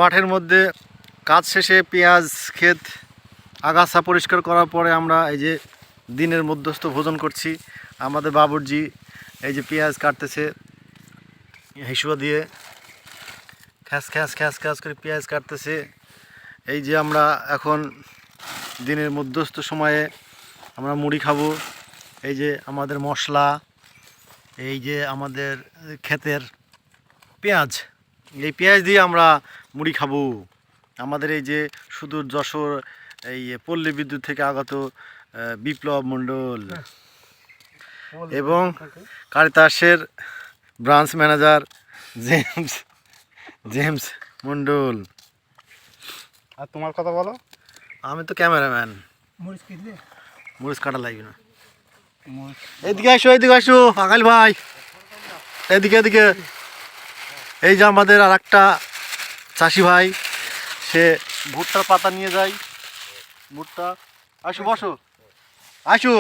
মাঠের মধ্যে কাজ শেষে পেঁয়াজ ক্ষেত আগাছা পরিষ্কার করার পরে আমরা এই যে দিনের মধ্যস্থ ভোজন করছি। আমাদের বাবুর্জি এই যে পেঁয়াজ কাটতেছে হিসুয়া দিয়ে, খ্যাস খ্যাস খ্যাস খ্যাস করে পেঁয়াজ কাটতেছে। এই যে আমরা এখন দিনের মধ্যস্থ সময়ে আমরা মুড়ি খাবো। এই যে আমাদের মশলা, এই যে আমাদের ক্ষেতের পেঁয়াজ, এই পেঁয়াজ দিয়ে আমরা মুড়ি খাবো। আমাদের এই যে সুদূর যশোর এই পল্লী বিদ্যুৎ থেকে আগত বিপ্লব মণ্ডল এবং কারিতাসের ব্রাঞ্চ ম্যানেজার জেমস মণ্ডল। আর তোমার কথা বলো। আমি তো ক্যামেরাম্যান, মরিচ কাটা লাগবে না। এদিকে আসো আকাল ভাই, এদিকে এদিকে। এই যে আমাদের আর একটা চাষি ভাই, সে ভুট্টার পাতা নিয়ে যায়। ভুট্টা, আসো বসো, আসো।